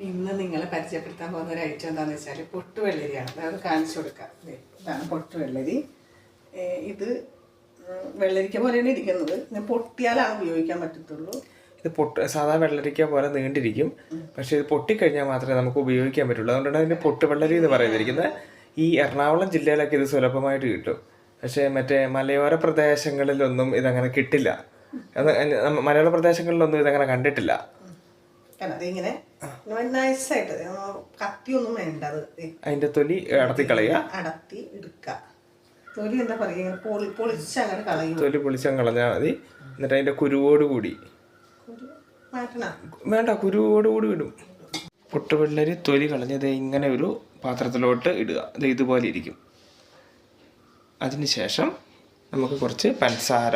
ഇന്ന് നിങ്ങളെ പരിചയപ്പെടുത്താൻ പോകുന്ന ഒരു ഐറ്റം എന്താണെന്ന് വെച്ചാൽ പൊട്ടുവെള്ളരിയാണ്. അതായത് കാണിച്ചു കൊടുക്കാം. ഇതാണ് പൊട്ടുവെള്ളരി. ഇത് വെള്ളരിക്ക പോലെയാണ് ഇരിക്കുന്നത്. പൊട്ടിയാലാണ് ഉപയോഗിക്കാൻ പറ്റത്തുള്ളൂ. ഇത് സാധാ വെള്ളരിക്ക പോലെ നീണ്ടിരിക്കും, പക്ഷെ ഇത് പൊട്ടിക്കഴിഞ്ഞാൽ മാത്രമേ നമുക്ക് ഉപയോഗിക്കാൻ പറ്റുള്ളൂ. അതുകൊണ്ടാണ് അതിൻ്റെ പൊട്ടുവെള്ളരി എന്ന് പറയുന്നിരിക്കുന്നത്. ഈ എറണാകുളം ജില്ലയിലൊക്കെ ഇത് സുലഭമായിട്ട് കിട്ടും, പക്ഷേ മറ്റേ മലയോര പ്രദേശങ്ങളിലൊന്നും ഇതങ്ങനെ കിട്ടില്ല. മലയോര പ്രദേശങ്ങളിലൊന്നും ഇതങ്ങനെ കണ്ടിട്ടില്ല. അതിങ്ങനെ നൈസായിട്ട് കത്തിയൊന്നും വേണ്ടത്. അതിൻ്റെ തൊലി അടത്തി കളയുക, അടത്തി എടുക്കുക. തൊലി എന്താ പറയുക, പൊളിച്ചങ്ങനെ കളയും. തൊലി പൊളിച്ചങ്ങ് കളഞ്ഞാൽ മതി. എന്നിട്ട് അതിൻ്റെ കുരുവോടുകൂടി വേണ്ട, കുരുവോടുകൂടി ഇടും. പൊട്ടുവെള്ളരി തൊലി കളഞ്ഞത് ഇങ്ങനെ ഒരു പാത്രത്തിലോട്ട് ഇടുക. ഇത് ഇതുപോലെ ഇരിക്കും. അതിനുശേഷം നമുക്ക് കുറച്ച് പഞ്ചസാര,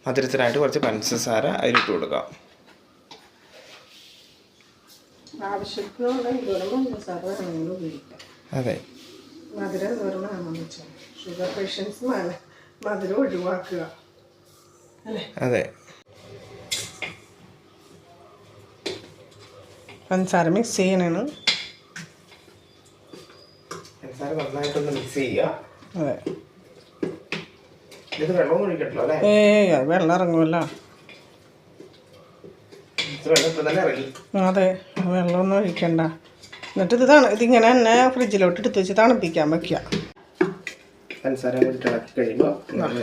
മധുരത്തിനായിട്ട് കുറച്ച് പഞ്ചസാര അതിലിട്ട് കൊടുക്കാം. അതെ, മധുരം ഷുഗർ പേഷ്യൻസ് മധുരം ഒഴിവാക്കുക അല്ലേ? അതെ. പഞ്ചസാര മിക്സ് ചെയ്യണേണ്. പഞ്ചസാര നന്നായിട്ടൊന്ന് മിക്സ് ചെയ്യുക. അതെ. ഇത് വെള്ളം ഒഴിക്കട്ടോ അല്ലേ? അത് വെള്ളം ഇറങ്ങുമല്ലോ. അതെ, വെള്ളമൊന്നും ഒഴിക്കണ്ട. എന്നിട്ട് ഇതിങ്ങനെ തന്നെ ഫ്രിഡ്ജിലോട്ട് എടുത്ത് വെച്ച് തണുപ്പിക്കാൻ വെക്കുക.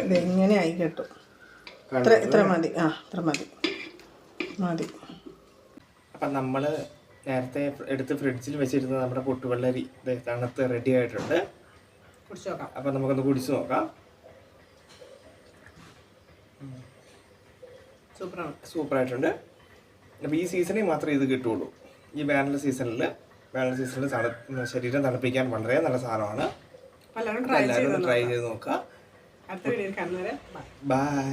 ഇത് ഇങ്ങനെ ആയി കിട്ടും. ഇത്ര മതി. ഇത്ര മതി. അപ്പം നമ്മൾ നേരത്തെ എടുത്ത് ഫ്രിഡ്ജിൽ വെച്ചിരുന്ന നമ്മുടെ പൊട്ടുവെള്ളരി തണുത്ത് റെഡി ആയിട്ടുണ്ട്. കുടിച്ചു നോക്കാം. അപ്പം നമുക്കൊന്ന് കുടിച്ചു നോക്കാം. സൂപ്പറായിട്ടുണ്ട്. അപ്പോൾ ഈ സീസണിൽ മാത്രമേ ഇത് കിട്ടുള്ളൂ. ഈ വേനൽ സീസണിൽ ശരീരം തണുപ്പിക്കാൻ വളരെ നല്ല സാധനമാണ്. എല്ലാവരും ട്രൈ ചെയ്ത് നോക്കുക. അടുത്ത വീഡിയോയിൽ കാണുന്നവരെ ബൈ.